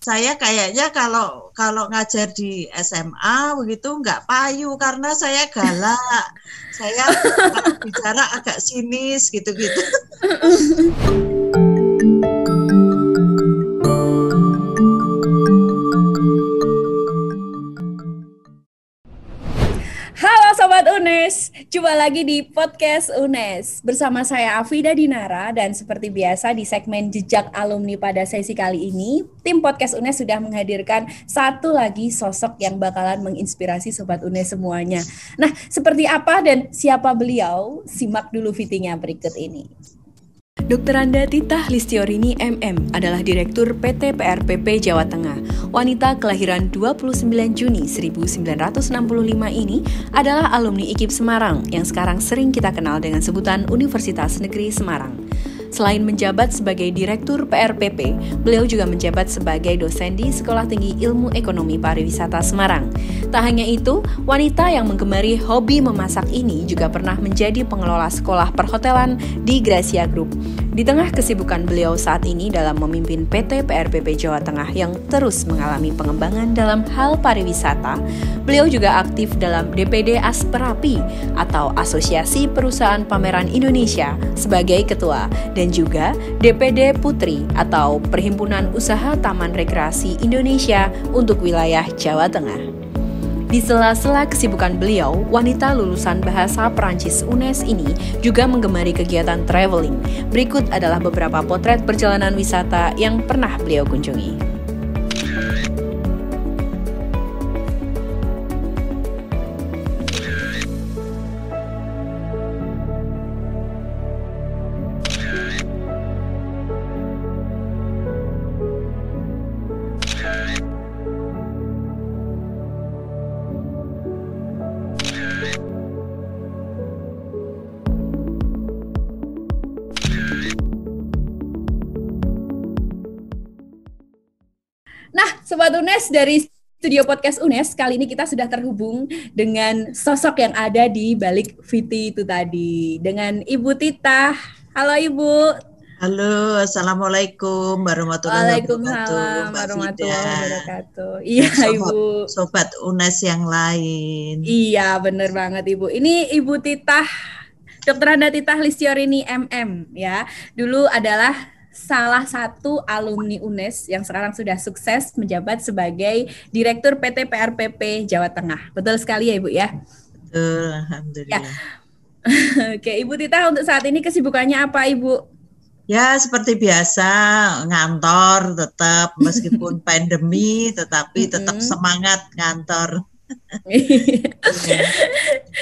saya kayaknya kalau ngajar di SMA begitu nggak payu karena saya galak. Saya kalau bicara agak sinis gitu-gitu. Halo Sobat UNES, jumpa lagi di Podcast UNES. Bersama saya Afida Dinara dan seperti biasa di segmen Jejak Alumni pada sesi kali ini, tim Podcast UNES sudah menghadirkan satu lagi sosok yang bakalan menginspirasi Sobat UNES semuanya. Nah, seperti apa dan siapa beliau? Simak dulu VT-nya berikut ini. Dr. Anda Titah Listiorini MM adalah Direktur PT PRPP Jawa Tengah. Wanita kelahiran 29 Juni 1965 ini adalah alumni IKIP Semarang yang sekarang sering kita kenal dengan sebutan Universitas Negeri Semarang. Selain menjabat sebagai Direktur PRPP, beliau juga menjabat sebagai dosen di Sekolah Tinggi Ilmu Ekonomi Pariwisata Semarang. Tak hanya itu, wanita yang menggemari hobi memasak ini juga pernah menjadi pengelola sekolah perhotelan di Gracia Group. Di tengah kesibukan beliau saat ini dalam memimpin PT PRPP Jawa Tengah yang terus mengalami pengembangan dalam hal pariwisata, beliau juga aktif dalam DPD Asperapi atau Asosiasi Perusahaan Pameran Indonesia sebagai ketua dan juga DPD Putri atau Perhimpunan Usaha Taman Rekreasi Indonesia untuk wilayah Jawa Tengah. Di sela-sela kesibukan beliau, wanita lulusan bahasa Perancis UNES ini juga menggemari kegiatan traveling. Berikut adalah beberapa potret perjalanan wisata yang pernah beliau kunjungi. Nah, Sobat UNES, dari studio Podcast UNES, kali ini kita sudah terhubung dengan sosok yang ada di balik VT itu tadi, dengan Ibu Titah. Halo Ibu. Halo, Assalamualaikum warahmatullahi wabarakatuh. Waalaikumsalam warahmatullahi wabarakatuh. Iya Ibu. Sobat UNES yang lain. Iya, benar banget Ibu. Ini Ibu Titah, Dr. Anda Titah Listiorini MM ya. Dulu adalah salah satu alumni UNES yang sekarang sudah sukses menjabat sebagai Direktur PT PRPP Jawa Tengah. Betul sekali ya Ibu ya? Betul, alhamdulillah. Ya. Oke, Ibu Titah untuk saat ini kesibukannya apa Ibu? Ya seperti biasa, ngantor tetap meskipun pandemi, tetapi tetap semangat ngantor.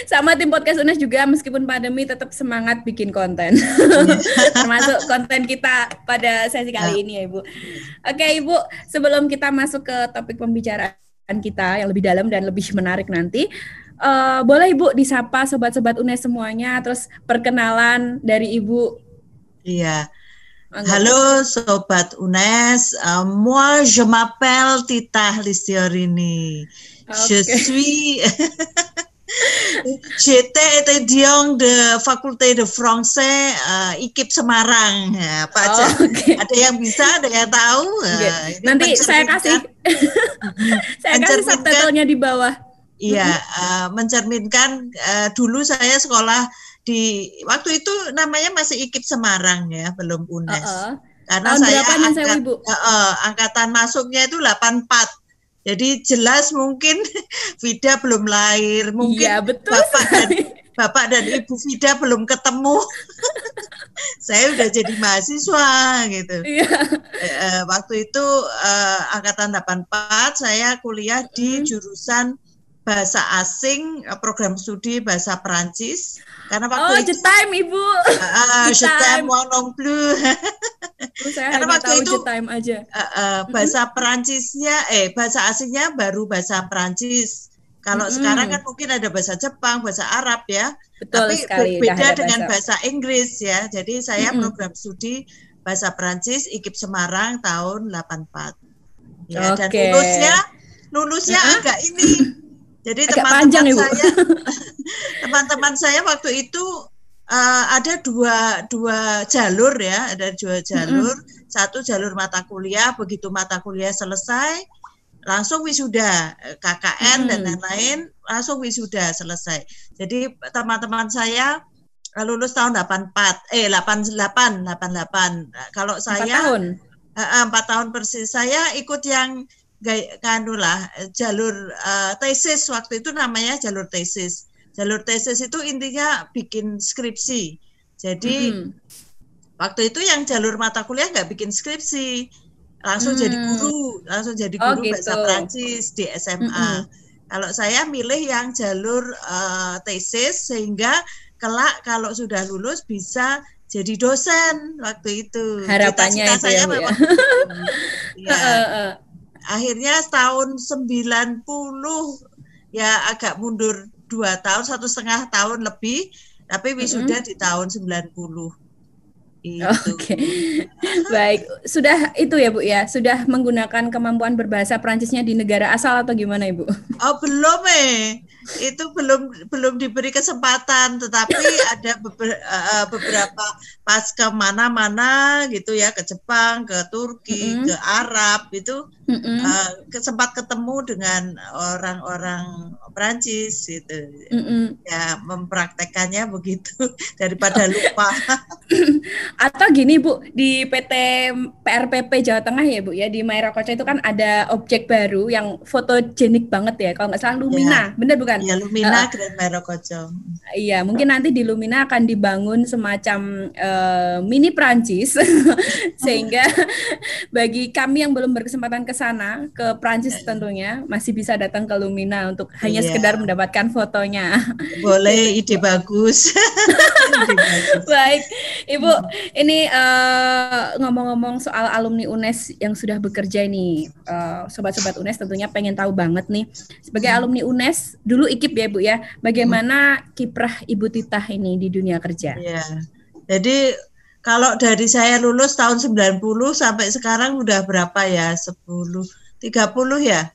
Sama tim Podcast UNES juga meskipun pandemi tetap semangat bikin konten. Termasuk konten kita pada sesi kali ini ya Ibu. Oke Ibu, sebelum kita masuk ke topik pembicaraan kita yang lebih dalam dan lebih menarik nanti, boleh Ibu disapa sobat-sobat UNES semuanya, terus perkenalan dari Ibu. Iya. Halo Sobat UNES, moi je m'appelle Titah Listiorini. Je suis j'étais étudiant de faculté de français IKIP Semarang. Apa aja? Ada yang bisa, ada yang tahu. Nanti saya kasih subtitlenya di bawah. Iya, mencerminkan dulu saya sekolah di waktu itu namanya masih IKIP Semarang ya, belum UNES. Karena saya angkatan masuknya itu 84. Jadi jelas mungkin Vida belum lahir, mungkin ya, betul Bapak dan Ibu Vida belum ketemu. Saya udah jadi mahasiswa gitu. Ya. Waktu itu angkatan 84 saya kuliah di jurusan bahasa asing, program studi bahasa Perancis. Karena waktu itu time Ibu. Je t'aime moi non plus. Karena waktu itu aja. Bahasa Perancisnya, bahasa asingnya baru bahasa Perancis. Kalau sekarang kan mungkin ada bahasa Jepang, bahasa Arab ya. Betul tapi sekali, beda dengan bahasa Inggris ya. Jadi saya program studi bahasa Perancis IKIP Semarang tahun 84. Ya, dan lulusnya agak ini. Jadi teman-teman saya waktu itu Ada dua jalur ya, ada dua jalur. Satu jalur mata kuliah, begitu mata kuliah selesai langsung wisuda, KKN dan lain-lain langsung wisuda selesai. Jadi teman-teman saya lulus tahun 88. Kalau saya 4 tahun persis. Saya ikut yang jalur tesis, waktu itu namanya jalur tesis. Jalur tesis itu intinya bikin skripsi. Jadi waktu itu yang jalur mata kuliah nggak bikin skripsi, langsung jadi guru gitu. Bahasa Prancis di SMA. Kalau saya milih yang jalur tesis sehingga kelak kalau sudah lulus bisa jadi dosen waktu itu. Harapannya cita-cita itu saya memang ya. Akhirnya tahun 90 ya agak mundur 2 tahun, 1,5 tahun lebih, tapi wisuda di tahun 90. Oke. Baik, sudah itu ya Bu ya, sudah menggunakan kemampuan berbahasa Prancisnya di negara asal atau gimana Ibu? Oh belum itu belum diberi kesempatan, tetapi ada beberapa pas ke mana-mana gitu ya, ke Jepang, ke Turki, ke Arab itu sempat ketemu dengan orang-orang Prancis gitu. Ya mempraktekannya begitu daripada lupa. Atau gini Bu, di PT PRPP Jawa Tengah ya Bu ya, di Mairakocha itu kan ada objek baru yang fotogenik banget ya, kalau nggak salah Lumina, benar bukan? Iya, Lumina Grand Mairakocha. Iya, mungkin nanti di Lumina akan dibangun semacam mini Prancis sehingga bagi kami yang belum berkesempatan ke sana, ke Prancis tentunya masih bisa datang ke Lumina untuk hanya sekedar mendapatkan fotonya. Boleh, ide bagus. Baik, Ibu, ini ngomong-ngomong soal alumni UNES yang sudah bekerja ini, sobat-sobat UNES tentunya pengen tahu banget nih, sebagai alumni UNES, dulu IKIP ya Bu ya, bagaimana kiprah Ibu Titah ini di dunia kerja? Iya, jadi kalau dari saya lulus tahun 90 sampai sekarang udah berapa ya, 30 ya?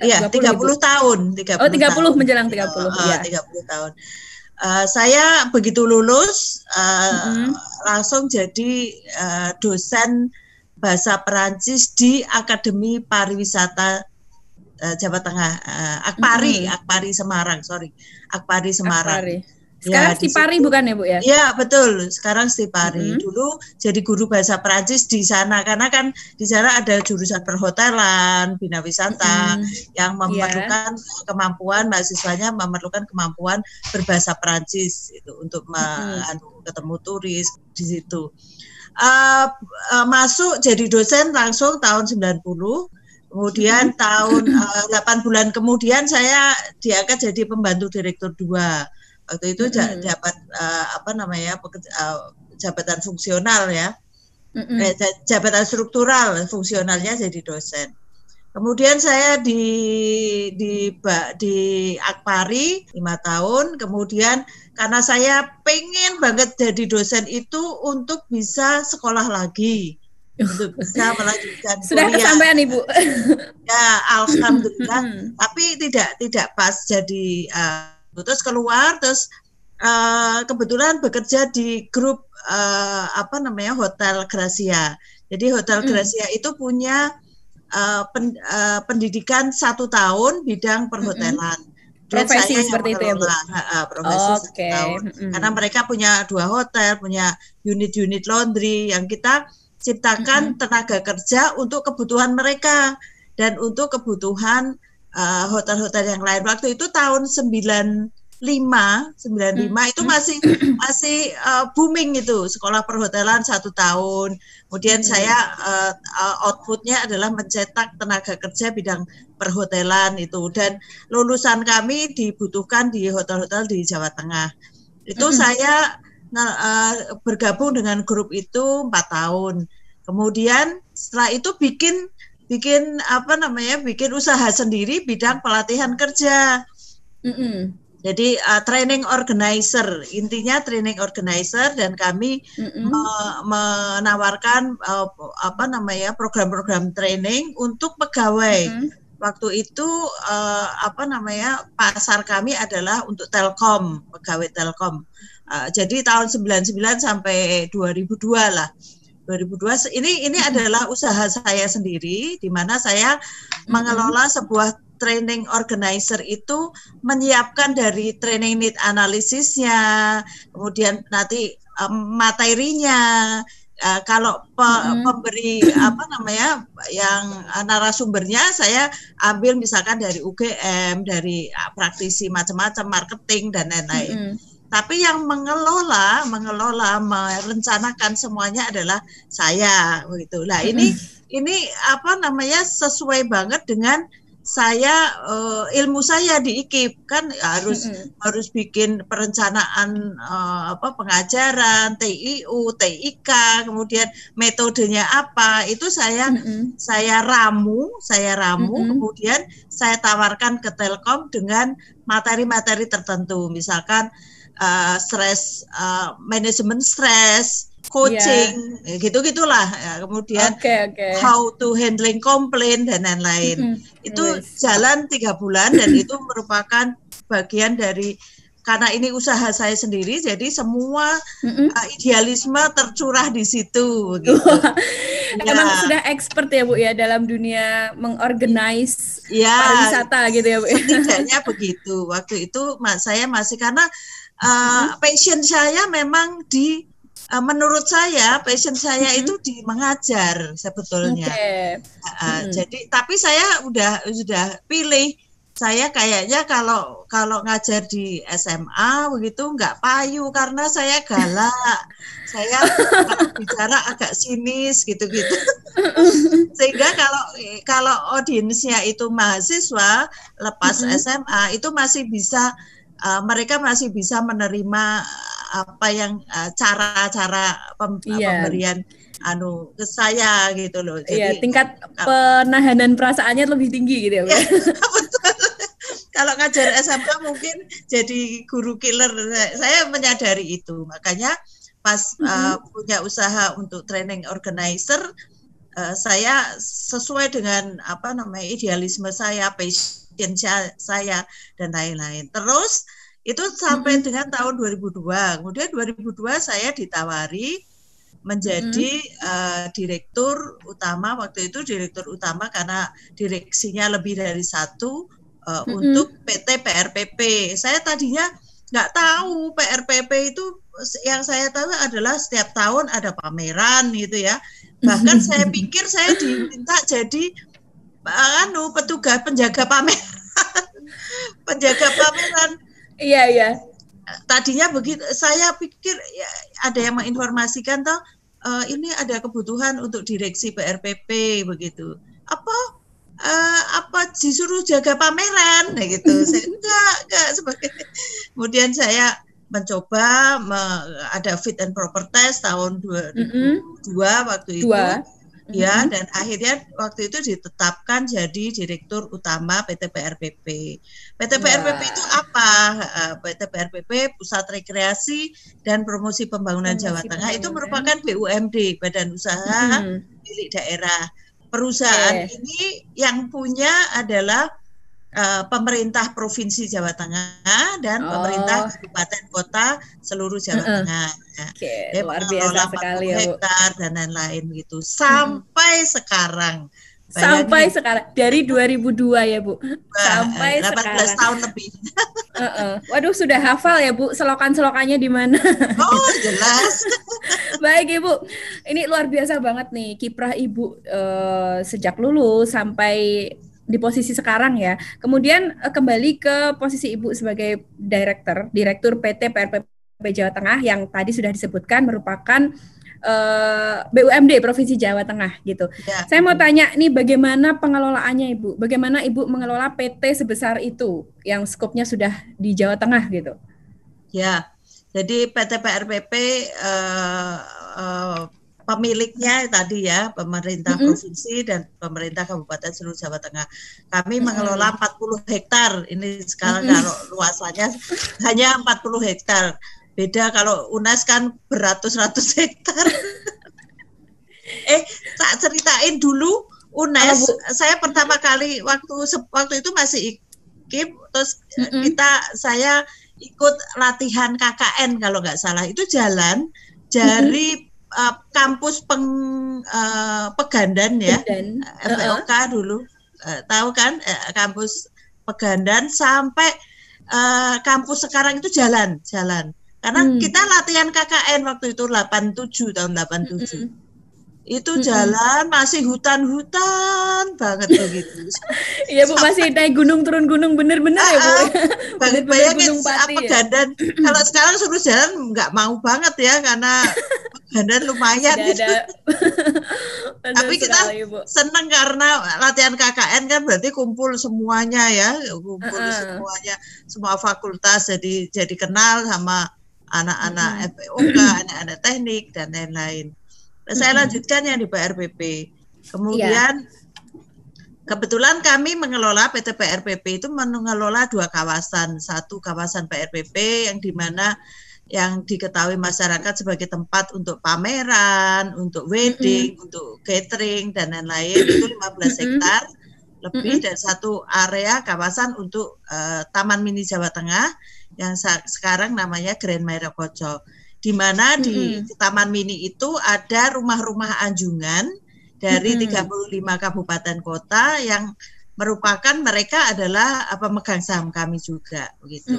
Iya, 30 tahun. 30 tahun. Menjelang 30 ya. 30 tahun. Saya begitu lulus langsung jadi dosen bahasa Perancis di Akademi Pariwisata Jawa Tengah, Akpari Semarang, Akpari Semarang. Sekarang Stipari bukan ya Bu ya? Iya betul, sekarang Stipari. Dulu jadi guru bahasa Perancis di sana karena kan di sana ada jurusan perhotelan, bina wisata yang memerlukan kemampuan, mahasiswanya memerlukan kemampuan berbahasa Perancis itu untuk ketemu turis di situ. Masuk jadi dosen langsung tahun 90. Kemudian tahun 8 bulan kemudian saya diangkat jadi pembantu direktur 2. Waktu itu dapat jabatan fungsional ya, jabatan struktural, fungsionalnya jadi dosen. Kemudian saya di Akpari 5 tahun, kemudian karena saya pengen banget jadi dosen itu untuk bisa sekolah lagi, untuk bisa melanjutkan kuliah. Sudah kesampaian Ibu? Ya alhamdulillah, tapi tidak pas jadi terus keluar, terus kebetulan bekerja di grup Hotel Gracia. Jadi Hotel Gracia itu punya pendidikan 1 tahun bidang perhotelan. Profesi seperti itu ya Bu? Profesi 1 tahun. Karena mereka punya 2 hotel, punya unit-unit laundry yang kita ciptakan tenaga kerja untuk kebutuhan mereka dan untuk kebutuhan hotel-hotel yang lain. Waktu itu tahun 95 itu masih booming itu, sekolah perhotelan 1 tahun. Kemudian saya outputnya adalah mencetak tenaga kerja bidang perhotelan itu, dan lulusan kami dibutuhkan di hotel-hotel di Jawa Tengah. Itu saya bergabung dengan grup itu 4 tahun. Kemudian setelah itu bikin usaha sendiri bidang pelatihan kerja. Jadi training organizer, intinya training organizer, dan kami menawarkan program-program training untuk pegawai waktu itu pasar kami adalah untuk Telkom, pegawai Telkom. Jadi tahun 99 sampai 2002 lah. 2002 ini adalah usaha saya sendiri, di mana saya mengelola sebuah training organizer itu, menyiapkan dari training need analisisnya, kemudian nanti materinya. Kalau pemberi yang narasumbernya saya ambil misalkan dari UGM, dari praktisi macam-macam, marketing dan lain-lain. Tapi yang mengelola, merencanakan semuanya adalah saya, begitu. Nah, ini sesuai banget dengan saya, ilmu saya di IKIP, kan harus bikin perencanaan pengajaran, TIU, TIK, kemudian metodenya apa, itu saya ramu, kemudian saya tawarkan ke Telkom dengan materi-materi tertentu, misalkan stres, manajemen stres, coaching, gitu-gitulah. Kemudian how to handling complaint dan lain-lain. Itu jalan 3 bulan dan itu merupakan bagian dari, karena ini usaha saya sendiri, jadi semua idealisme tercurah di situ. Gitu. Emang sudah expert ya Bu ya dalam dunia mengorganize pariwisata gitu ya Bu. Setidaknya begitu. Waktu itu saya masih, karena passion saya memang menurut saya passion saya itu di mengajar sebetulnya. Jadi tapi saya sudah pilih, saya kayaknya kalau ngajar di SMA begitu nggak payu, karena saya galak. Saya kalau bicara agak sinis gitu-gitu. Sehingga kalau audiensnya itu mahasiswa lepas SMA itu masih bisa, mereka masih bisa menerima apa yang cara-cara pemberian ke saya gitu loh. Jadi tingkat penahanan perasaannya lebih tinggi gitu ya. Betul. Kalau ngajar SMA mungkin jadi guru killer. Saya menyadari itu. Makanya pas punya usaha untuk training organizer, saya sesuai dengan idealisme saya, passion saya dan lain-lain. Terus itu sampai dengan tahun 2002. Kemudian 2002 saya ditawari menjadi direktur utama, waktu itu direktur utama karena direksinya lebih dari satu, untuk PT PRPP. Saya tadinya nggak tahu PRPP itu, yang saya tahu adalah setiap tahun ada pameran gitu ya. Bahkan saya pikir saya diminta jadi petugas penjaga pameran. Penjaga pameran. Iya. Tadinya begitu, saya pikir ya, ada yang menginformasikan ini ada kebutuhan untuk direksi PRPP begitu. Apa disuruh jaga pameran gitu. Saya enggak sebagainya. Kemudian saya mencoba ada fit and proper test tahun 2002 waktu itu. Ya, dan akhirnya waktu itu ditetapkan jadi direktur utama PT PRPP. PT PRPP itu apa? PT PRPP Pusat Rekreasi dan Promosi Pembangunan Jawa Tengah itu merupakan BUMD, Badan Usaha Milik Daerah. Perusahaan ini yang punya adalah pemerintah Provinsi Jawa Tengah dan pemerintah kabupaten kota seluruh Jawa Tengah. Luar biasa sekali ya, Bu. Hektar dan lain-lain gitu. Sampai sekarang. Sampai sekarang dari 2002 ya, Bu. Sampai 18 sekarang. Tahun lebih. Waduh, sudah hafal ya, Bu, selokan-selokannya di mana? Oh, jelas. Baik, Ibu. Ini luar biasa banget nih kiprah Ibu sejak lulus sampai di posisi sekarang ya. Kemudian kembali ke posisi Ibu sebagai direktur PT PRPP Jawa Tengah yang tadi sudah disebutkan merupakan BUMD Provinsi Jawa Tengah gitu. Ya, saya mau tanya nih, bagaimana pengelolaannya Ibu? Bagaimana Ibu mengelola PT sebesar itu yang skopnya sudah di Jawa Tengah gitu? Ya, jadi PT PRPP pemiliknya tadi ya pemerintah provinsi dan pemerintah kabupaten seluruh Jawa Tengah. Kami mengelola 40 hektar. Ini sekarang kalau luasannya hanya 40 hektar. Beda kalau UNES kan beratus-ratus hektar. Tak ceritain dulu UNES, saya pertama kali waktu itu masih IKIP, terus saya ikut latihan KKN kalau nggak salah, itu jalan dari kampus Pegandan ya, FPOK dulu, tahu kan, kampus Pegandan sampai kampus sekarang itu jalan, karena kita latihan KKN waktu itu 87 tahun 87. Itu jalan masih hutan-hutan banget begitu. Iya Bu, masih naik gunung turun gunung bener-bener ya Bu. Bayangin Pegandan. Kalau sekarang suruh jalan nggak mau banget ya, karena Pegandan lumayan gitu. Tapi kita seneng karena latihan KKN kan berarti kumpul semuanya ya, semuanya, semua fakultas jadi kenal sama anak-anak FPOK, anak-anak teknik dan lain-lain. Saya lanjutkan yang di PRPP. Kemudian kebetulan kami mengelola PT PRPP itu mengelola 2 kawasan. Satu kawasan PRPP yang dimana yang diketahui masyarakat sebagai tempat untuk pameran, untuk wedding, untuk catering dan lain-lain, itu 15 hektar lebih, dan satu area kawasan untuk Taman Mini Jawa Tengah yang sekarang namanya Grand Mairokocho. Di mana di Taman Mini itu ada rumah-rumah anjungan dari 35 kabupaten kota yang merupakan mereka adalah pemegang saham kami juga begitu.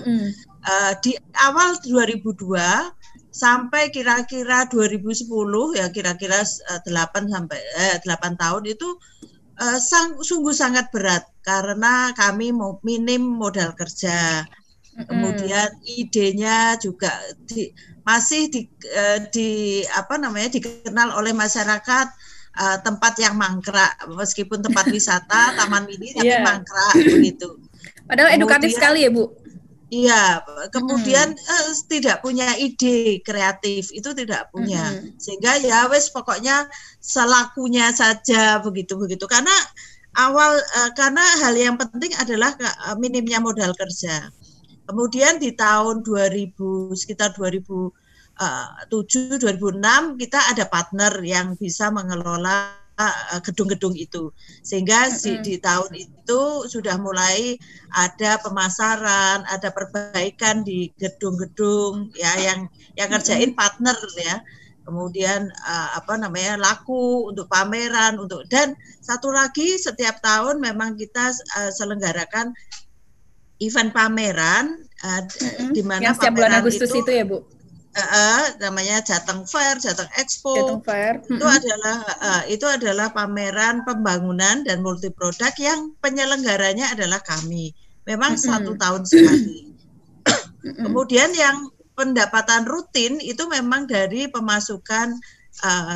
Di awal 2002 sampai kira-kira 2010 ya, kira-kira 8 tahun itu sungguh sangat berat karena kami minim modal kerja. Kemudian idenya juga masih dikenal oleh masyarakat tempat yang mangkrak, meskipun tempat wisata Taman Mini tapi mangkrak begitu. Padahal edukatif sekali ya Bu. Iya, kemudian tidak punya ide kreatif, itu tidak punya, sehingga ya wes pokoknya selakunya saja begitu. Karena karena hal yang penting adalah minimnya modal kerja. Kemudian di tahun sekitar 2007, 2006 kita ada partner yang bisa mengelola gedung-gedung itu, sehingga di tahun itu sudah mulai ada pemasaran, ada perbaikan di gedung-gedung ya yang ngerjain partner ya. Kemudian laku untuk pameran, dan satu lagi setiap tahun memang kita selenggarakan event pameran di mana setiap bulan Agustus itu ya Bu. Namanya Jateng Fair, Jateng Expo. Itu adalah pameran pembangunan dan multiproduk yang penyelenggaranya adalah kami. Memang 1 tahun sekali. Kemudian yang pendapatan rutin itu memang dari pemasukan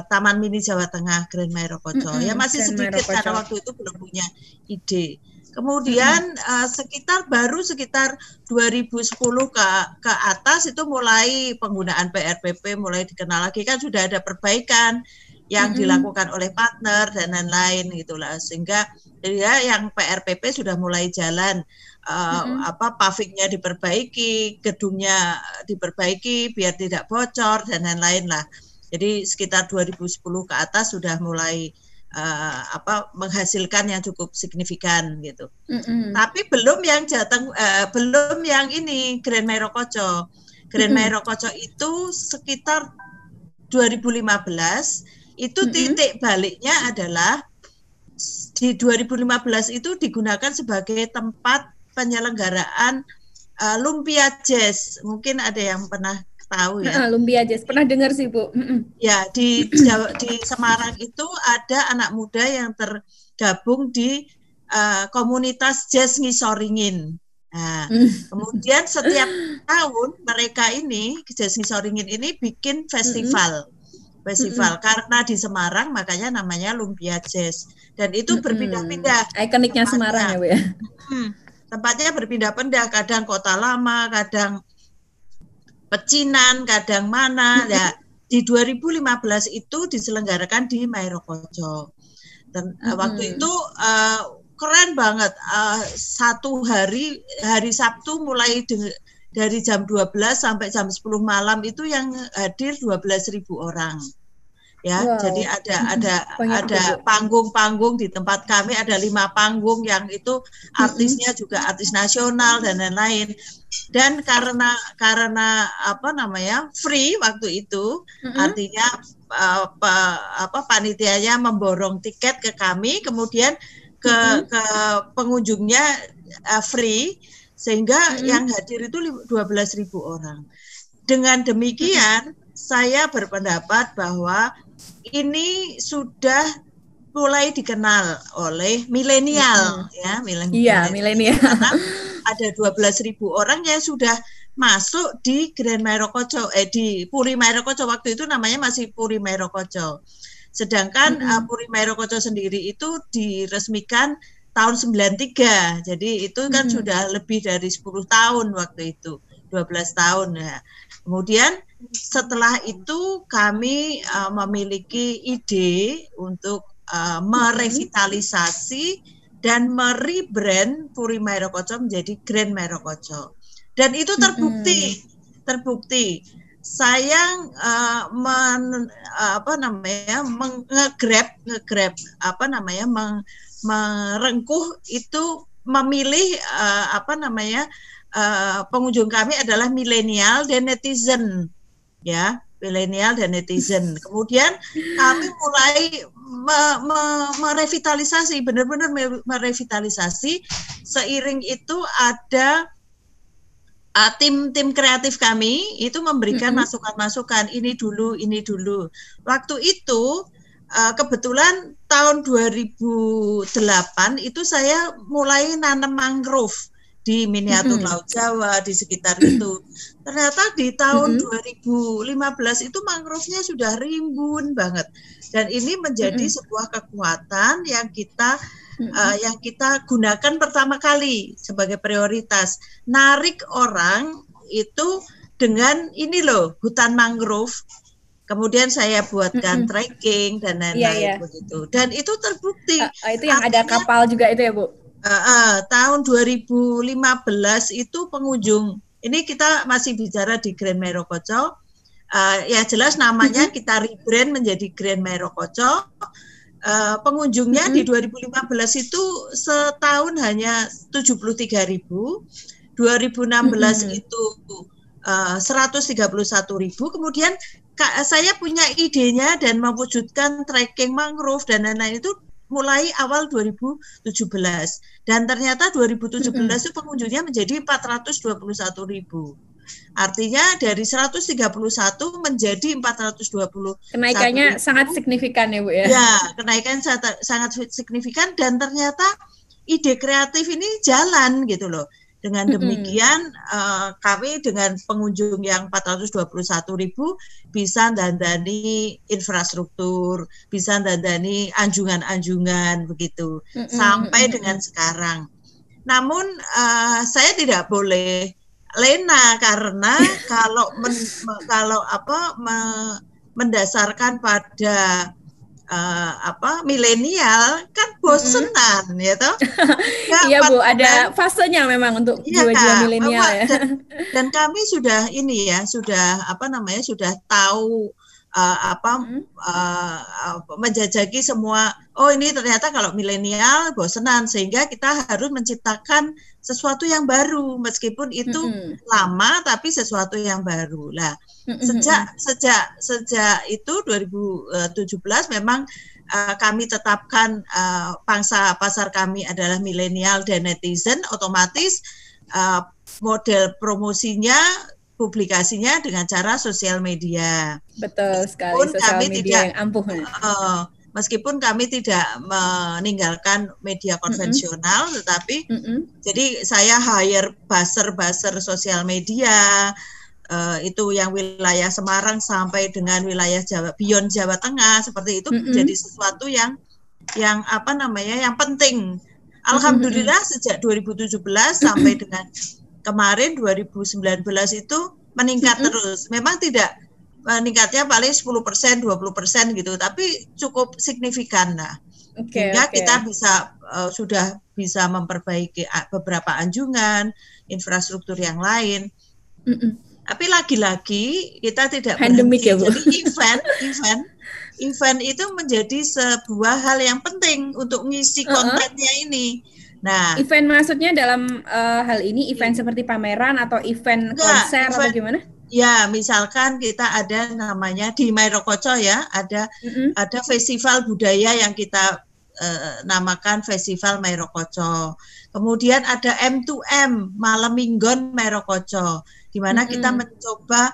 Taman Mini Jawa Tengah Grand Mairokocho. Ya masih sedikit karena waktu itu belum punya ide. Kemudian sekitar 2010 ke atas itu mulai penggunaan PRPP mulai dikenal lagi, kan sudah ada perbaikan yang dilakukan oleh partner dan lain-lain gitulah, sehingga ya yang PRPP sudah mulai jalan, pavingnya diperbaiki, gedungnya diperbaiki biar tidak bocor dan lain-lain lah. Jadi sekitar 2010 ke atas sudah mulai menghasilkan yang cukup signifikan gitu. Tapi belum yang belum yang ini Grand Mairokocho. Grand Mairokocho itu sekitar 2015 itu titik baliknya adalah di 2015 itu digunakan sebagai tempat penyelenggaraan Lumpia Jazz. Mungkin ada yang pernah tahu ya. Lumpia Jazz, pernah dengar sih Bu. Ya, di Semarang itu ada anak muda yang tergabung di komunitas jazz Ngisoringin. Nah, kemudian setiap tahun mereka ini jazz Ngisoringin ini bikin festival. Karena di Semarang makanya namanya Lumpia Jazz, dan itu berpindah-pindah. Ikoniknya Semarang ya Bu ya. Tempatnya berpindah-pindah, kadang Kota Lama, kadang Pecinan, kadang mana. Ya, di 2015 itu diselenggarakan di Mairokocho. Dan waktu itu keren banget. Satu hari Sabtu mulai dari jam 12 sampai jam 10 malam itu yang hadir 12.000 orang. ya. Wow. Jadi ada panggung-panggung di tempat kami, ada 5 panggung yang itu artisnya juga artis nasional dan lain-lain. Dan karena apa namanya free waktu itu, artinya panitianya memborong tiket ke kami, kemudian ke pengunjungnya free, sehingga yang hadir itu 12.000 orang. Dengan demikian, saya berpendapat bahwa ini sudah mulai dikenal oleh milenial, ya, milenial. Karena ada 12.000 orang yang sudah masuk di Grand Mairokocho, di Puri Mairokocho, waktu itu namanya masih Puri Mairokocho. Sedangkan Puri Mairokocho sendiri itu diresmikan tahun 93, jadi itu kan sudah lebih dari 10 tahun waktu itu, 12 tahun ya. Kemudian setelah itu kami memiliki ide untuk merevitalisasi dan merebrand Puri Mairokocho menjadi Grand Mairokocho. Dan itu terbukti. Saya merengkuh itu, memilih pengunjung kami adalah milenial dan netizen, ya, milenial dan netizen. Kemudian kami mulai merevitalisasi, benar-benar merevitalisasi. Seiring itu ada tim kreatif kami itu memberikan masukan-masukan, ini dulu. Waktu itu kebetulan tahun 2008 itu saya mulai nanam mangrove di miniatur Laut Jawa, di sekitar itu. Ternyata di tahun 2015 itu mangrove-nya sudah rimbun banget. Dan ini menjadi sebuah kekuatan yang kita gunakan pertama kali sebagai prioritas. Narik orang itu dengan ini loh, hutan mangrove. Kemudian saya buatkan trekking dan lain-lain begitu. Dan itu terbukti. Itu yang ada kapal juga itu ya, Bu? Tahun 2015 itu pengunjung, ini kita masih bicara di Grand Mairokocho, ya jelas namanya kita rebrand menjadi Grand Mairokocho. Pengunjungnya di 2015 itu setahun hanya 73.000, 2016 itu 131.000. Kemudian saya punya idenya dan mewujudkan trekking mangrove dan lain-lain itu mulai awal 2017, dan ternyata 2017 itu pengunjungnya menjadi 421.000. Artinya dari 131 menjadi 420. Kenaikannya sangat signifikan ya, Bu ya. Ya, kenaikan sangat signifikan, dan ternyata ide kreatif ini jalan gitu loh. Dengan demikian kami dengan pengunjung yang 421.000 bisa dandani infrastruktur, bisa dandani anjungan-anjungan begitu, sampai dengan sekarang. Namun saya tidak boleh lena, karena kalau mendasarkan pada milenial kan bosenan ya toh. Iya Bu, ada fasenya memang untuk jiwa-jiwa milenial ya. Dan kami sudah sudah tahu menjajaki semua. Oh, ini ternyata kalau milenial bosenan, sehingga kita harus menciptakan sesuatu yang baru, meskipun itu lama tapi sesuatu yang baru. Lah, sejak itu 2017 memang kami tetapkan pangsa pasar kami adalah milenial dan netizen. Otomatis model promosinya, publikasinya dengan cara sosial media. Betul sekali, sosial media yang ampuh. Meskipun kami tidak meninggalkan media konvensional, tetapi jadi saya hire buzzer sosial media, itu yang wilayah Semarang sampai dengan wilayah Jawa, beyond Jawa Tengah, seperti itu menjadi sesuatu yang penting. Alhamdulillah sejak 2017 sampai dengan kemarin 2019 itu meningkat terus. Memang tidak meningkatnya paling 10%, 20% gitu, tapi cukup signifikan lah. Sehingga kita sudah bisa memperbaiki beberapa anjungan, infrastruktur yang lain. Tapi lagi-lagi kita tidak pandemik berhenti. Ya, Bu? Jadi event itu menjadi sebuah hal yang penting untuk ngisi kontennya ini. Nah, event maksudnya dalam hal ini event seperti pameran atau event konser atau gimana? Ya, misalkan kita ada namanya di Mairokocho ya, ada festival budaya yang kita namakan Festival Mairokocho. Kemudian ada M2M, Malam Minggon Mairokocho, di mana kita mencoba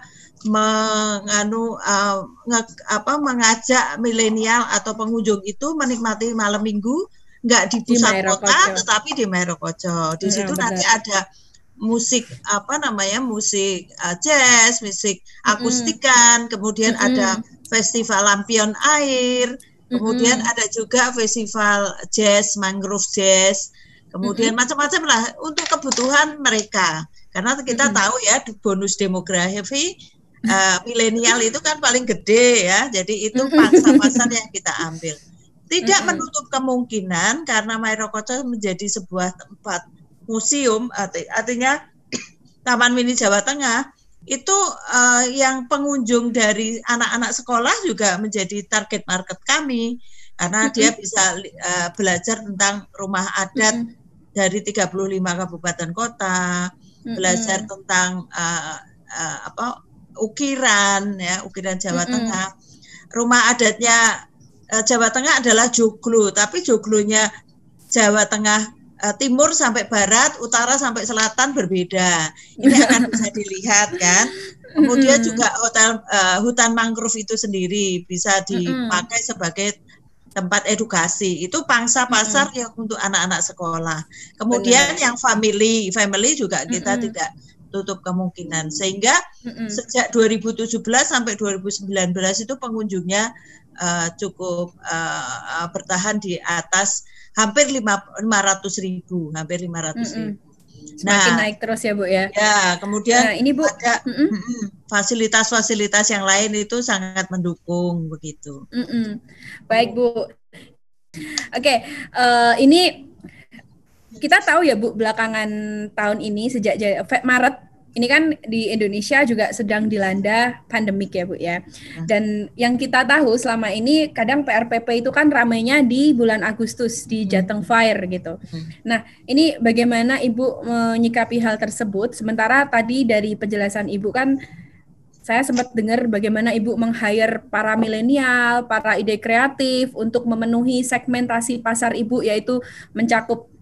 mengajak milenial atau pengunjung itu menikmati malam minggu nggak di pusat kota tetapi di Mairokocho. Di situ nanti ada musik musik jazz, musik akustikan, kemudian ada festival lampion air, kemudian ada juga festival jazz, mangrove jazz, kemudian macam-macam lah untuk kebutuhan mereka. Karena kita tahu ya bonus demografi milenial itu kan paling gede ya, jadi itu pangsa pasar yang kita ambil. Tidak menutup kemungkinan karena Mairokocho menjadi sebuah tempat museum, artinya Taman Mini Jawa Tengah itu yang pengunjung dari anak-anak sekolah juga menjadi target market kami karena dia bisa belajar tentang rumah adat dari 35 kabupaten kota, belajar tentang ukiran ya, ukiran Jawa Tengah. Rumah adatnya Jawa Tengah adalah joglo, tapi joglonya Jawa Tengah timur sampai barat, utara sampai selatan berbeda. Ini akan bisa dilihat kan. Kemudian juga hutan mangrove itu sendiri bisa dipakai sebagai tempat edukasi. Itu pangsa pasar yang untuk anak-anak sekolah. Kemudian yang family juga kita tidak tutup kemungkinan. Sehingga sejak 2017 sampai 2019 itu pengunjungnya cukup bertahan di atas hampir 500.000, hampir 500.000. Semakin naik terus ya Bu ya. Ya, kemudian ini Bu ada fasilitas-fasilitas yang lain itu sangat mendukung begitu. Baik Bu. Oke, ini kita tahu ya Bu, belakangan tahun ini sejak Maret ini kan di Indonesia juga sedang dilanda pandemik ya Bu ya. Dan yang kita tahu selama ini kadang PRPP itu kan ramainya di bulan Agustus di Jateng Fair gitu. Nah, ini bagaimana Ibu menyikapi hal tersebut? Sementara tadi dari penjelasan Ibu kan saya sempat dengar bagaimana Ibu meng-hire para milenial, para ide kreatif untuk memenuhi segmentasi pasar Ibu, yaitu mencakup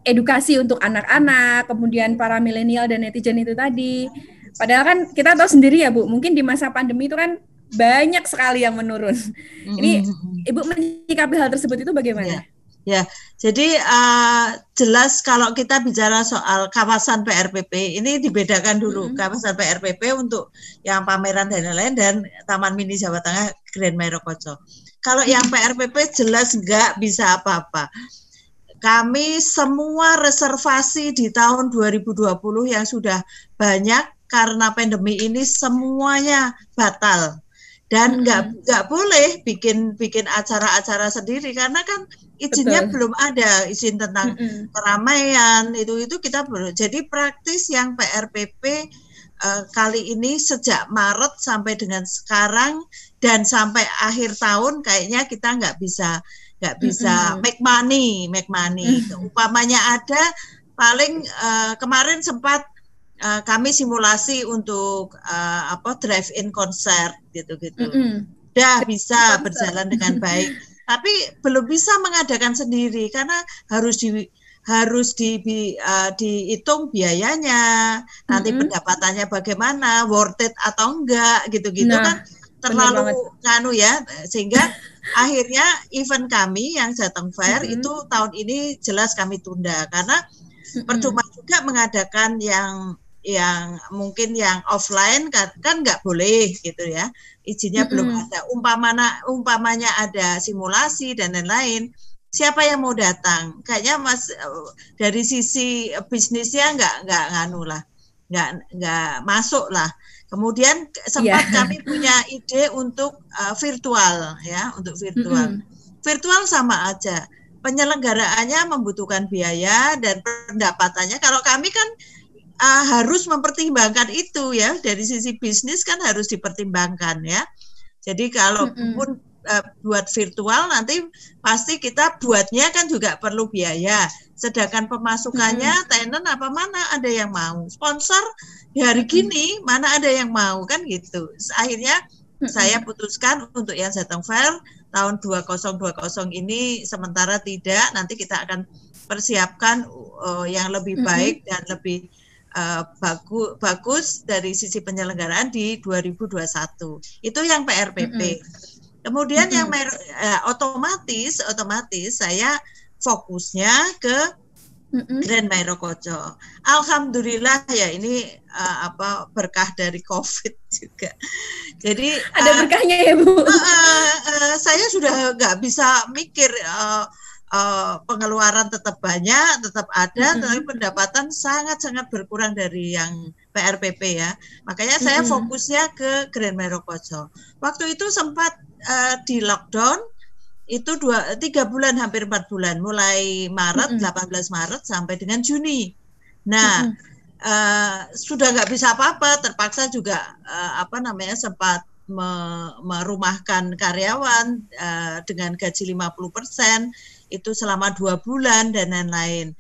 edukasi untuk anak-anak, kemudian para milenial dan netizen itu tadi. Padahal kan kita tahu sendiri ya Bu, mungkin di masa pandemi itu kan banyak sekali yang menurun. Ini Ibu menyikapi hal tersebut itu bagaimana? Ya, jadi jelas kalau kita bicara soal kawasan PRPP, ini dibedakan dulu kawasan PRPP untuk yang pameran dan lain-lain dan Taman Mini Jawa Tengah Grand Mairokocho. Kalau yang PRPP jelas nggak bisa apa-apa. Kami semua reservasi di tahun 2020 yang sudah banyak karena pandemi ini semuanya batal dan nggak boleh bikin acara-acara sendiri karena kan izinnya belum ada, izin tentang keramaian itu kita belum. Jadi praktis yang PRPP kali ini sejak Maret sampai dengan sekarang dan sampai akhir tahun kayaknya kita nggak bisa make money. Umpamanya ada paling kemarin sempat kami simulasi untuk drive-in konser gitu. Udah bisa berjalan dengan baik. Tapi belum bisa mengadakan sendiri karena harus dihitung biayanya, nanti pendapatannya bagaimana, worth it atau enggak gitu-gitu kan terlalu ya, sehingga akhirnya event kami yang Jateng Fair itu tahun ini jelas kami tunda karena percuma juga mengadakan yang mungkin yang offline kan nggak boleh gitu ya, izinnya belum ada. Umpamanya ada simulasi dan lain-lain, siapa yang mau datang? Kayaknya dari sisi bisnisnya nggak masuk lah. Kemudian sempat kami punya ide untuk virtual ya, untuk virtual. Virtual sama aja. Penyelenggaraannya membutuhkan biaya dan pendapatannya. Kalau kami kan harus mempertimbangkan itu ya, dari sisi bisnis kan harus dipertimbangkan ya. Jadi kalau pun buat virtual nanti pasti kita buatnya kan juga perlu biaya. Sedangkan pemasukannya tenant apa mana ada yang mau. Sponsor di hari gini mana ada yang mau kan gitu. Akhirnya saya putuskan untuk yang Jateng Fair tahun 2020 ini sementara tidak, nanti kita akan persiapkan yang lebih baik dan lebih bagus dari sisi penyelenggaraan di 2021. Itu yang PRPP. Kemudian yang otomatis saya fokusnya ke Grand Mairokocco. Alhamdulillah ya, ini berkah dari COVID juga. Jadi ada berkahnya ya Bu. Saya sudah nggak bisa mikir. Pengeluaran tetap banyak, tetap ada, tapi pendapatan sangat-sangat berkurang dari yang PRPP ya. Makanya saya fokusnya ke Grand Mairokocco. Waktu itu sempat di lockdown, itu 3 bulan, hampir 4 bulan, mulai Maret, 18 Maret sampai dengan Juni. Nah, sudah nggak bisa apa-apa, terpaksa juga sempat merumahkan karyawan dengan gaji 50%, itu selama 2 bulan dan lain-lain.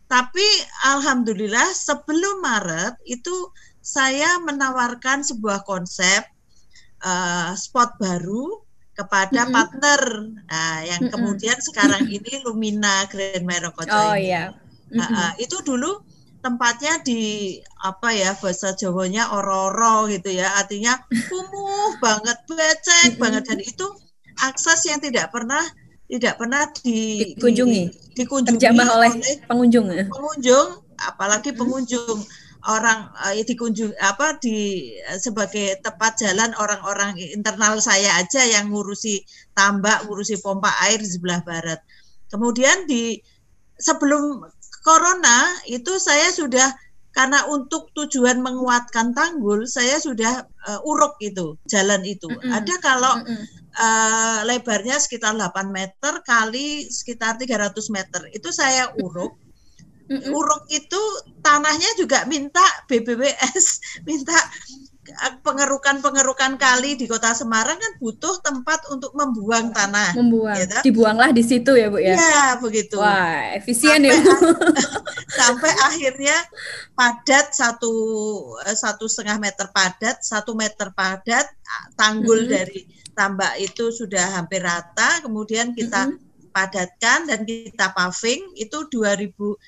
Tapi alhamdulillah sebelum Maret itu saya menawarkan sebuah konsep spot baru kepada partner, yang kemudian sekarang ini Lumina Grand Mairokocco. Oh iya. Itu dulu tempatnya di bahasa Jawanya oro-oro gitu ya, artinya kumuh banget, becek banget, dan itu akses yang tidak pernah dikunjungi terjamah oleh pengunjung, apalagi pengunjung orang sebagai tempat jalan orang-orang internal saya aja yang ngurusi tambak, ngurusi pompa air di sebelah barat. Kemudian sebelum Corona itu saya sudah, karena untuk tujuan menguatkan tanggul, saya sudah uruk itu jalan itu. Ada kalau lebarnya sekitar 8 meter kali sekitar 300 meter. Itu saya uruk. Uruk itu tanahnya juga minta BBWS, minta pengerukan kali. Di Kota Semarang kan butuh tempat untuk membuang tanah. Gitu. Dibuanglah di situ ya Bu ya? Iya, begitu. Wah, efisien ya Bu. Sampai akhirnya padat 1,5 meter padat, 1 meter padat, tanggul dari tambak itu sudah hampir rata, kemudian kita padatkan dan kita paving itu 2020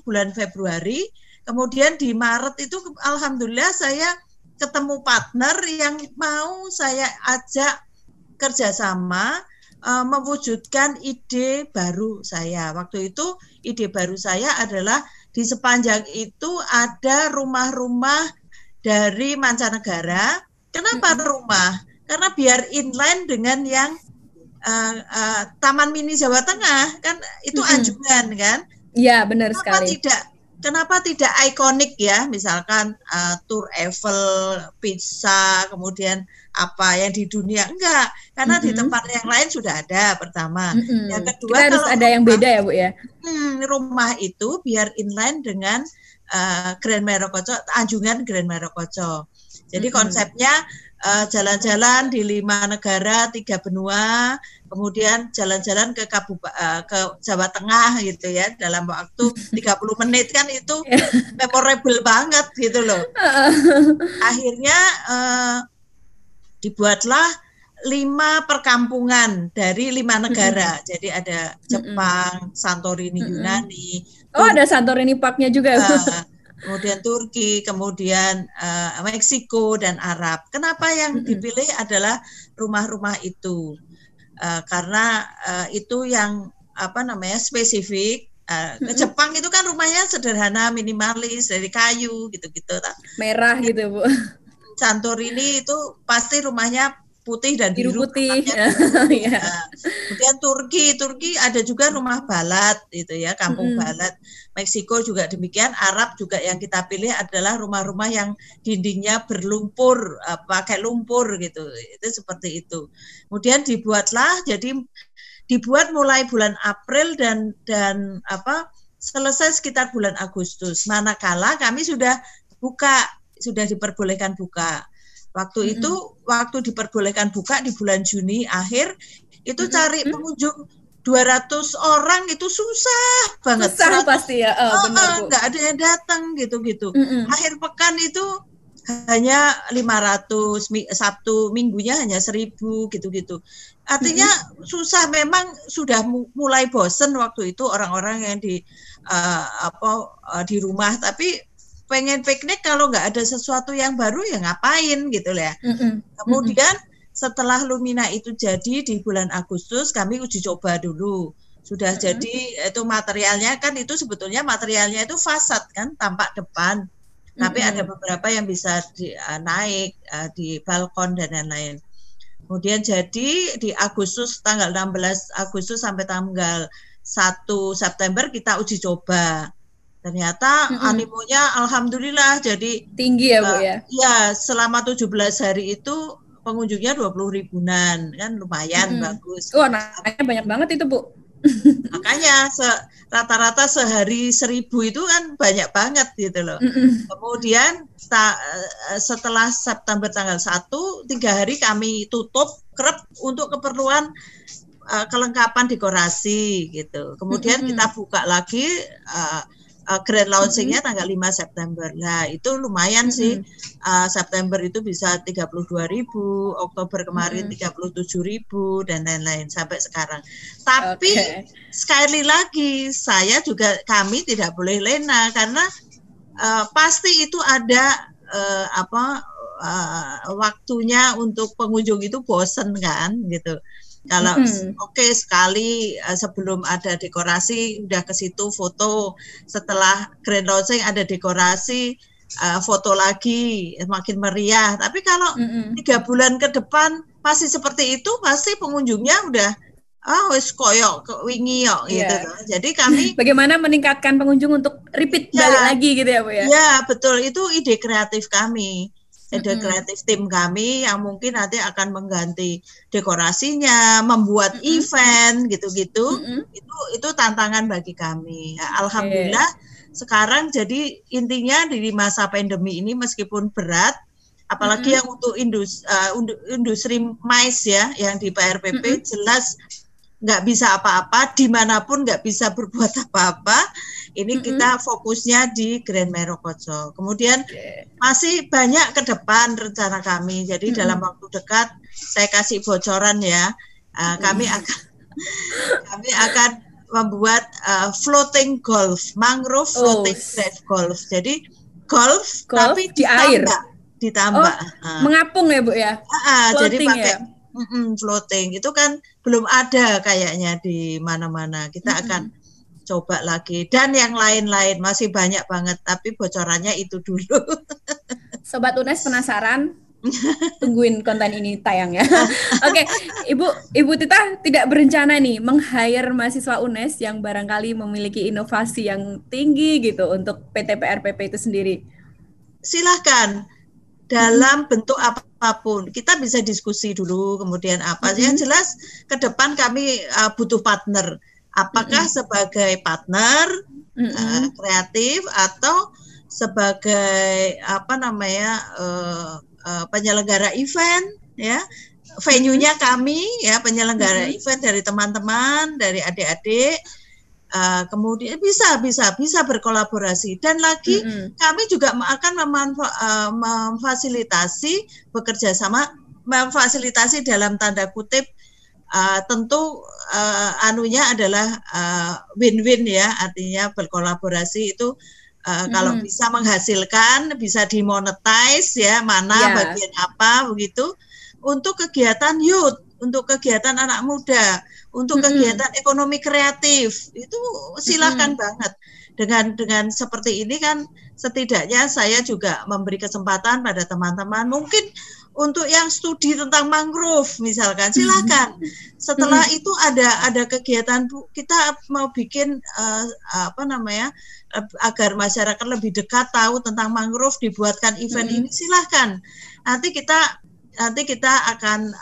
bulan Februari. Kemudian di Maret itu alhamdulillah saya ketemu partner yang mau saya ajak kerjasama mewujudkan ide baru saya. Waktu itu ide baru saya adalah di sepanjang itu ada rumah-rumah dari mancanegara. Kenapa rumah? Karena biar inline dengan yang Taman Mini Jawa Tengah kan itu anjungan kan? Iya benar sekali. Kenapa tidak ikonik ya? Misalkan Tour Eiffel, pizza, kemudian apa yang di dunia enggak? Karena di tempat yang lain sudah ada. Pertama, yang kedua kita harus ada yang beda ya Bu ya. Rumah itu biar inline dengan Grand Mairokocco, anjungan Grand Mairokocco. Jadi konsepnya jalan-jalan di 5 negara, 3 benua, kemudian jalan-jalan ke Jawa Tengah gitu ya, dalam waktu 30 menit kan itu memorable banget gitu loh. Akhirnya dibuatlah 5 perkampungan dari 5 negara. Jadi ada Jepang, Santorini, Yunani. Ada Santorini Parknya juga. Kemudian Turki, kemudian Meksiko dan Arab. Kenapa yang dipilih adalah rumah-rumah itu? Karena itu yang spesifik. Ke Jepang itu kan rumahnya sederhana, minimalis, dari kayu gitu-gitu. Merah gitu Bu. Santorini itu pasti rumahnya putih dan biru putih. Kemudian Turki ada juga rumah balat itu ya, kampung balat. Meksiko juga demikian. Arab juga yang kita pilih adalah rumah-rumah yang dindingnya berlumpur, pakai lumpur gitu. Itu seperti itu. Kemudian dibuat mulai bulan April dan selesai sekitar bulan Agustus. Manakala kami sudah diperbolehkan buka. Waktu itu, waktu diperbolehkan buka di bulan Juni akhir, itu cari pengunjung 200 orang itu susah banget. Susah pasti ya, benar Bu. Nggak ada yang datang gitu-gitu. Akhir pekan itu hanya 500, Sabtu Minggunya hanya 1.000 gitu-gitu. Artinya susah, memang sudah mulai bosen waktu itu orang-orang yang di rumah, tapi pengen piknik kalau nggak ada sesuatu yang baru ya ngapain gitu ya. Kemudian setelah Lumina itu jadi di bulan Agustus, kami uji coba dulu. Sudah jadi itu materialnya kan, itu sebetulnya materialnya itu fasad kan, tampak depan. Tapi ada beberapa yang bisa naik di balkon dan lain-lain. Kemudian jadi di Agustus, tanggal 16 Agustus sampai tanggal 1 September kita uji coba. Ternyata animonya alhamdulillah jadi tinggi ya Bu ya. Ya, selama 17 hari itu pengunjungnya 20 ribuan, kan lumayan bagus. Wah, naiknya banyak banget itu Bu. Makanya rata-rata sehari 1.000 itu kan banyak banget gitu loh. Kemudian setelah September tanggal 1, 3 hari kami tutup kerep untuk keperluan kelengkapan dekorasi gitu. Kemudian kita buka lagi grand launching-nya tanggal 5 September. Nah, itu lumayan sih. September itu bisa 32.000, Oktober kemarin 37.000 dan lain-lain sampai sekarang. Tapi sekali lagi kami tidak boleh lena, karena pasti itu ada waktunya untuk pengunjung itu bosen kan gitu. Kalau sekali sebelum ada dekorasi udah ke situ foto, setelah grand launching ada dekorasi, foto lagi, makin meriah. Tapi kalau 3 bulan ke depan masih seperti itu, pasti pengunjungnya udah wis koyok wingi yo gitu. Jadi kami bagaimana meningkatkan pengunjung untuk repeat balik lagi gitu ya Bu ya. Iya, betul, itu ide kreatif kami. Ide kreatif tim kami yang mungkin nanti akan mengganti dekorasinya, membuat event gitu-gitu. Itu tantangan bagi kami. Alhamdulillah sekarang jadi intinya di masa pandemi ini meskipun berat, apalagi yang untuk industri mais ya, yang di PRPP jelas nggak bisa apa-apa, dimanapun nggak bisa berbuat apa-apa. Ini kita fokusnya di Grand Merokotso. Kemudian masih banyak ke depan rencana kami. Jadi dalam waktu dekat saya kasih bocoran ya. Kami akan membuat floating golf, mangrove floating golf. Jadi golf tapi di air. Ditambah. Mengapung ya Bu ya. Jadi pakai floating. Itu kan belum ada kayaknya di mana-mana. Kita akan coba lagi, dan yang lain-lain masih banyak banget, tapi bocorannya itu dulu. Sobat UNES penasaran? Tungguin konten ini tayang ya. Oke, Ibu Tita tidak berencana nih meng-hire mahasiswa UNES yang barangkali memiliki inovasi yang tinggi gitu untuk PT PRPP itu sendiri? Silahkan, dalam bentuk apapun. Kita bisa diskusi dulu, kemudian apa. Yang jelas ke depan kami butuh partner. Apakah sebagai partner kreatif atau sebagai penyelenggara event ya, venue-nya kami ya, penyelenggara event dari teman-teman, dari adik-adik, kemudian bisa berkolaborasi, dan lagi kami juga akan memfasilitasi, bekerja sama, memfasilitasi dalam tanda kutip. Tentu anunya adalah win-win ya, artinya berkolaborasi itu kalau bisa menghasilkan, bisa dimonetize ya, mana bagian apa begitu, untuk kegiatan youth, untuk kegiatan anak muda, untuk kegiatan ekonomi kreatif, itu silakan banget. Dengan seperti ini kan setidaknya saya juga memberi kesempatan pada teman-teman, mungkin untuk yang studi tentang mangrove misalkan, silakan. Setelah itu ada kegiatan, kita mau bikin agar masyarakat lebih dekat tahu tentang mangrove, dibuatkan event ini, silahkan. Nanti kita nanti kita akan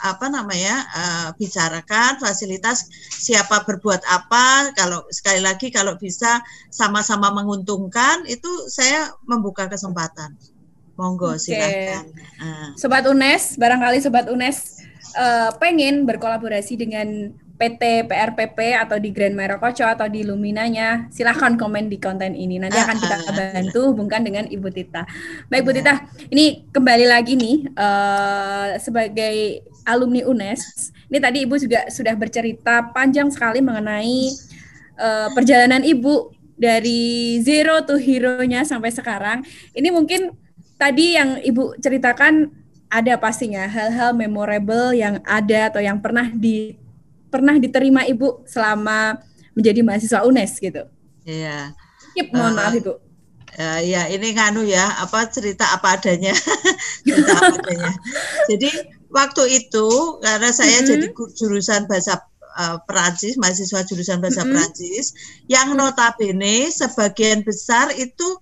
bicarakan fasilitas siapa berbuat apa. Kalau sekali lagi kalau bisa sama-sama menguntungkan, itu saya membuka kesempatan. Monggo, silakan. Sobat UNES, barangkali Sobat UNES pengen berkolaborasi dengan PT PRPP atau di Grand Merokocho atau di Luminanya, silahkan komen di konten ini. Nanti akan kita bantu hubungkan dengan Ibu Tita. Baik, Bu Tita, ini kembali lagi nih sebagai alumni UNES. Ini tadi Ibu juga sudah bercerita panjang sekali mengenai perjalanan Ibu dari zero to hero-nya sampai sekarang. Ini mungkin tadi yang Ibu ceritakan ada pastinya hal-hal memorable yang ada atau yang pernah diterima Ibu selama menjadi mahasiswa UNES gitu. Iya. Mohon maaf Ibu. Ya ini cerita apa adanya. Cerita apa adanya. Jadi waktu itu karena saya jadi jurusan bahasa Perancis, mahasiswa jurusan bahasa Perancis, yang notabene sebagian besar itu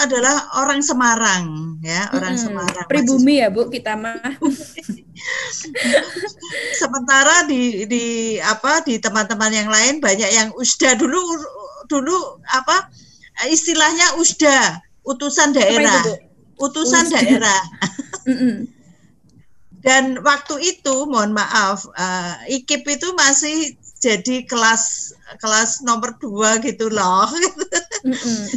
adalah orang Semarang, ya, orang Semarang. Pribumi ya Bu, kita mah. Sementara di teman-teman yang lain banyak yang usda dulu istilahnya usda, utusan daerah, utusan daerah. Dan waktu itu, mohon maaf, IKIP itu masih jadi kelas nomor 2 gitu loh.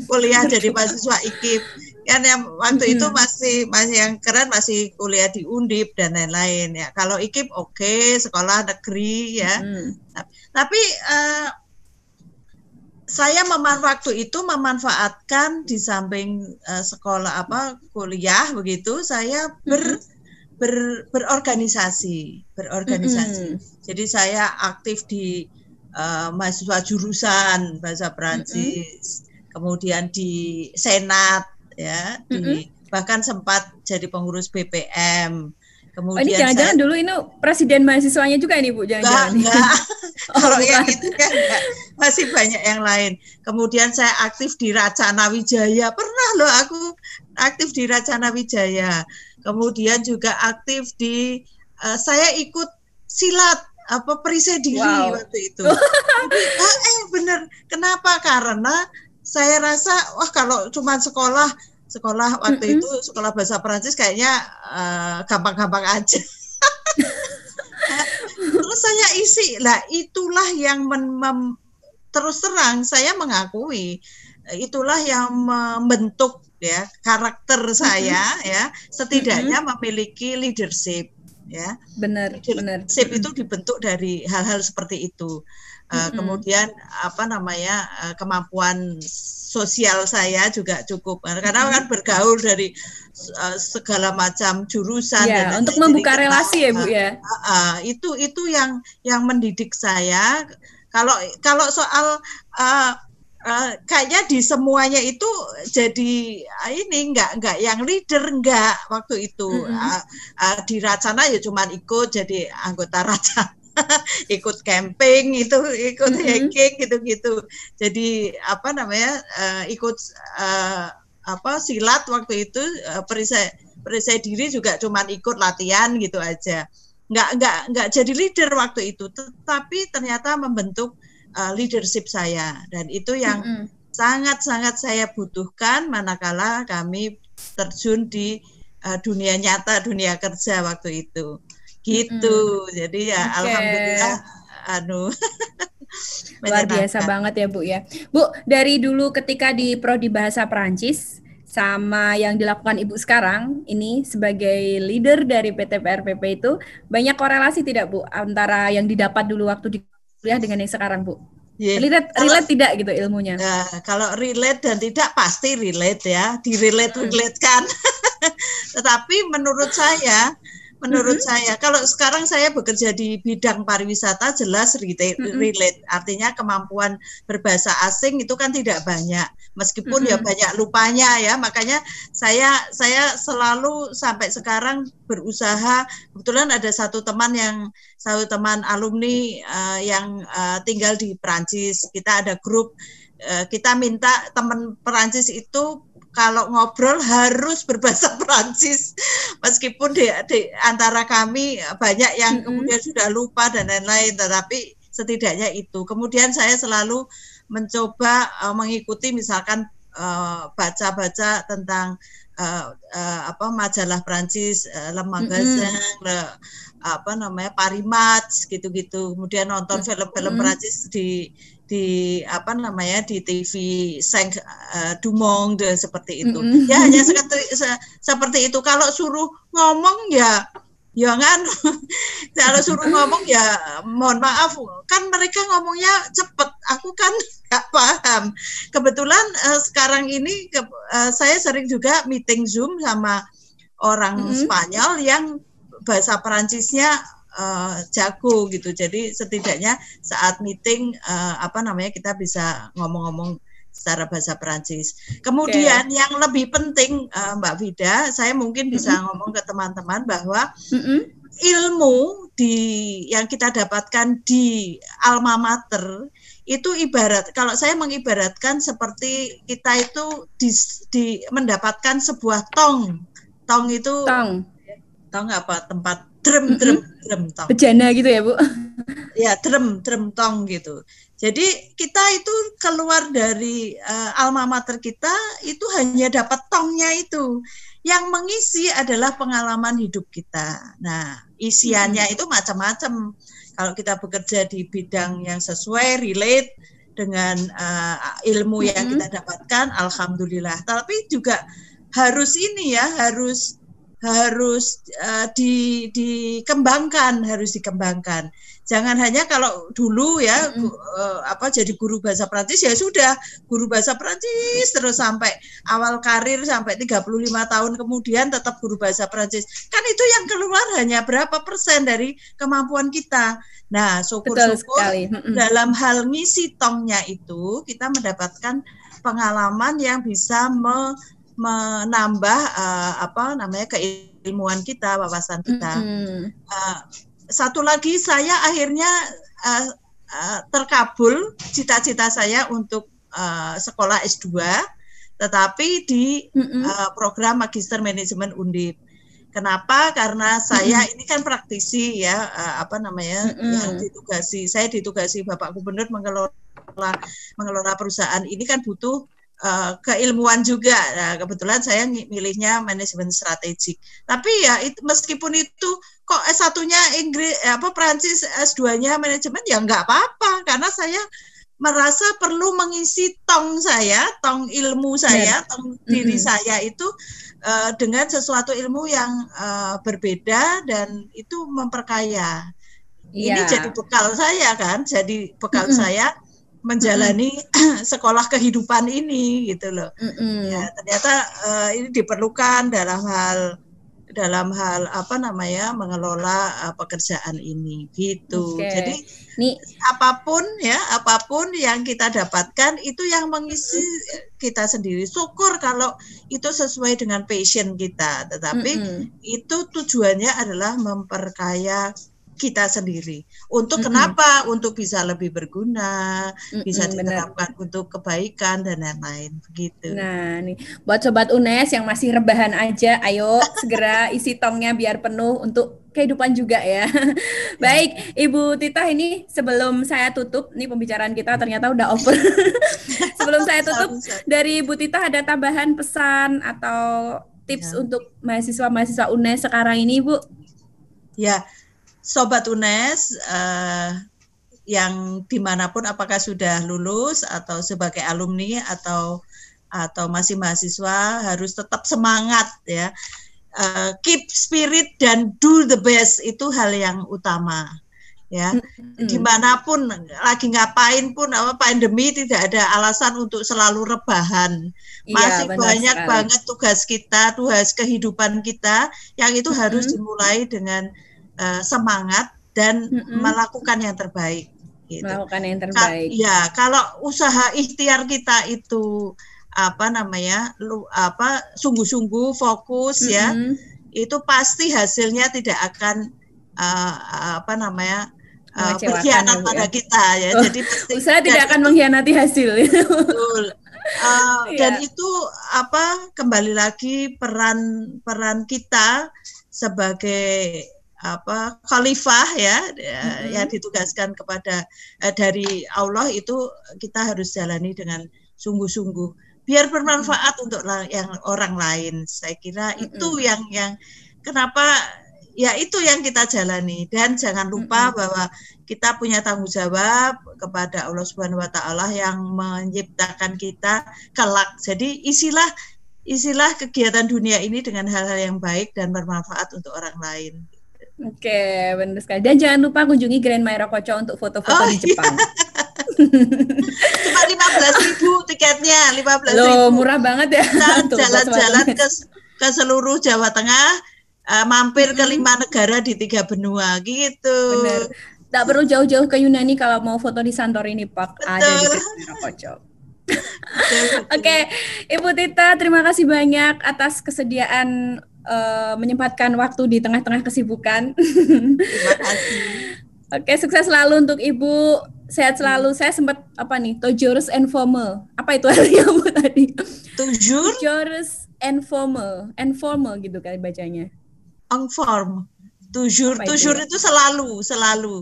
Kuliah jadi mahasiswa IKIP. Kan yang waktu itu masih yang keren masih kuliah di Undip dan lain-lain ya. Kalau IKIP sekolah negeri ya. Tapi saya waktu itu memanfaatkan di samping sekolah kuliah begitu, saya berorganisasi. Jadi saya aktif di mahasiswa jurusan bahasa Perancis, kemudian di Senat ya, bahkan sempat jadi pengurus BPM. Kemudian ini jangan-jangan dulu ini presiden mahasiswanya juga ini Bu, jangan-jangan. Enggak. Kalau yang itu kan enggak. Masih banyak yang lain. Kemudian saya aktif di Racana Wijaya. Pernah loh aku aktif di Racana Wijaya. Kemudian juga aktif di saya ikut silat perisai diri waktu itu. Jadi, bener. Kenapa? Karena saya rasa kalau cuma sekolah waktu itu sekolah bahasa Perancis kayaknya gampang-gampang aja. Terus saya isi lah, itulah yang terus terang saya mengakui itulah yang membentuk ya karakter saya ya, setidaknya memiliki leadership ya. Benar. Leadership itu dibentuk dari hal-hal seperti itu. Kemudian kemampuan sosial saya juga cukup karena kan bergaul dari segala macam jurusan dan untuk membuka relasi ya Bu ya. Itu yang mendidik saya. Kalau soal kayaknya di semuanya itu jadi enggak yang leader enggak waktu itu. Di Racana ya cuman ikut jadi anggota Racana. Ikut camping ikut hiking gitu-gitu. Jadi ikut silat waktu itu, perisai diri juga cuman ikut latihan gitu aja. Enggak jadi leader waktu itu, tetapi ternyata membentuk leadership saya, dan itu yang sangat-sangat saya butuhkan manakala kami terjun di dunia nyata, dunia kerja waktu itu. Gitu. Jadi ya alhamdulillah luar biasa banget ya Bu ya. Bu, dari dulu ketika di Prodi Bahasa Perancis sama yang dilakukan Ibu sekarang ini sebagai leader dari PT PRPP itu banyak korelasi tidak Bu antara yang didapat dulu waktu di kuliah dengan yang sekarang Bu? Relate tidak gitu ilmunya? Kalau relate dan tidak pasti relate ya, direlate-relatekan. Tetapi menurut saya kalau sekarang saya bekerja di bidang pariwisata jelas relate, artinya kemampuan berbahasa asing itu kan tidak banyak, meskipun ya banyak lupanya ya, makanya saya selalu sampai sekarang berusaha. Kebetulan ada satu teman alumni yang tinggal di Perancis, kita ada grup, kita minta teman Perancis itu kalau ngobrol harus berbahasa Prancis, meskipun di antara kami banyak yang kemudian sudah lupa dan lain-lain, tetapi setidaknya itu. Kemudian saya selalu mencoba mengikuti misalkan baca-baca tentang majalah Prancis, Le Magasin, Parimat, gitu-gitu. Kemudian nonton film-film Prancis di TV 5 du Monde seperti itu. Ya hanya seperti itu. Kalau suruh ngomong ya kalau suruh ngomong ya mohon maaf, kan mereka ngomongnya cepet, aku kan nggak paham. Kebetulan sekarang ini saya sering juga meeting Zoom sama orang Spanyol yang bahasa Perancisnya jago gitu. Jadi setidaknya saat meeting kita bisa ngomong-ngomong secara bahasa Perancis. Kemudian yang lebih penting Mbak Vida, saya mungkin bisa ngomong ke teman-teman bahwa ilmu yang kita dapatkan di alma mater itu kalau saya mengibaratkan seperti kita itu mendapatkan sebuah tong itu tong apa, tempat drum tong. Bejana gitu ya Bu? Ya, drum tong gitu. Jadi kita itu keluar dari alma mater kita itu hanya dapat tongnya itu. Yang mengisi adalah pengalaman hidup kita. Nah, isiannya itu macam-macam. Kalau kita bekerja di bidang yang sesuai, relate dengan ilmu yang kita dapatkan, alhamdulillah. Tapi juga harus dikembangkan. Jangan hanya kalau dulu ya jadi guru bahasa Prancis ya sudah guru bahasa Prancis terus sampai awal karir sampai 35 tahun kemudian tetap guru bahasa Prancis. Kan itu yang keluar hanya berapa persen dari kemampuan kita. Nah, syukur-syukur dalam hal ngisi tongnya itu kita mendapatkan pengalaman yang bisa menambah keilmuan kita, wawasan kita. Satu lagi, saya akhirnya terkabul cita-cita saya untuk sekolah S2, tetapi di program Magister Manajemen Undip. Kenapa? Karena saya ini kan praktisi ya, yang saya ditugasi Bapak Gubernur mengelola perusahaan ini kan butuh keilmuan juga. Nah, kebetulan saya milihnya manajemen strategik. Tapi ya meskipun itu kok S1-nya Prancis, S2-nya manajemen ya nggak apa-apa karena saya merasa perlu mengisi tong ilmu saya, tong diri saya itu dengan sesuatu ilmu yang berbeda dan itu memperkaya. Ini jadi bekal saya kan, jadi bekal saya menjalani sekolah kehidupan ini gitu loh. Ya, ternyata ini diperlukan dalam hal mengelola pekerjaan ini gitu. Jadi apapun yang kita dapatkan itu yang mengisi kita sendiri. Syukur kalau itu sesuai dengan passion kita, tetapi itu tujuannya adalah memperkaya kita sendiri. Untuk kenapa? Untuk bisa lebih berguna, bisa diterapkan untuk kebaikan dan lain-lain begitu. Nah, nih buat sobat UNES yang masih rebahan aja, ayo segera isi tongnya biar penuh untuk kehidupan juga ya. Baik, Ibu Tita, ini sebelum saya tutup, nih pembicaraan kita ternyata udah over. Sebelum saya tutup, dari Ibu Tita ada tambahan pesan atau tips untuk mahasiswa-mahasiswa UNES sekarang ini, Bu? Ya, Sobat UNES yang dimanapun, apakah sudah lulus atau sebagai alumni atau masih mahasiswa, harus tetap semangat ya. Keep spirit dan do the best, itu hal yang utama ya. Dimanapun lagi ngapain pun, pandemi tidak ada alasan untuk selalu rebahan. Masih banyak banget tugas kita, tugas kehidupan kita yang itu harus dimulai dengan semangat dan melakukan yang terbaik. Gitu. Melakukan yang terbaik. Ya, kalau usaha ikhtiar kita itu sungguh-sungguh fokus ya, itu pasti hasilnya tidak akan berkhianat pada kita ya. Jadi usaha tidak akan mengkhianati hasil. Betul. Dan itu kembali lagi peran kita sebagai khalifah yang ditugaskan kepada dari Allah, itu kita harus jalani dengan sungguh-sungguh biar bermanfaat untuk yang orang lain. Saya kira itu yang kenapa ya itu yang kita jalani. Dan jangan lupa bahwa kita punya tanggung jawab kepada Allah Subhanahu wa taala yang menciptakan kita kelak. Jadi isilah kegiatan dunia ini dengan hal-hal yang baik dan bermanfaat untuk orang lain. Oke, benar sekali. Dan jangan lupa kunjungi Grand Mairakocho untuk foto-foto di Jepang. Cuma 15.000 tiketnya, 15.000. Loh, murah banget ya. Kita jalan-jalan ke seluruh Jawa Tengah, mampir ke 5 negara di 3 benua, gitu. Benar. Tak perlu jauh-jauh ke Yunani kalau mau foto di Santorini Park. Betul. Ada di Grand Mairakocho. Oke, Ibu Tita, terima kasih banyak atas kesediaan menyempatkan waktu di tengah-tengah kesibukan. Terima kasih. Oke, sukses selalu untuk Ibu. Sehat selalu. Saya sempat Tojurus and formal. Apa itu artinya Bu tadi? Tojurus and formal. And formal gitu kan bacanya. Inform. Tujur itu selalu.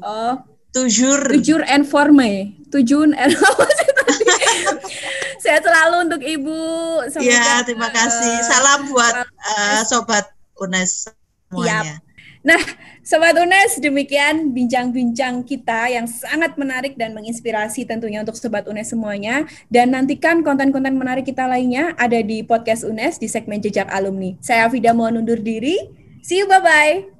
Oh. Tujur and formal. Tujun and Sehat selalu untuk Ibu. Iya, terima kasih. Salam buat Sobat UNES semuanya. Nah, Sobat UNES, demikian bincang-bincang kita yang sangat menarik dan menginspirasi tentunya untuk Sobat UNES semuanya. Dan nantikan konten-konten menarik kita lainnya ada di podcast UNES di segmen Jejak Alumni. Saya Afida mohon undur diri. See you, bye-bye.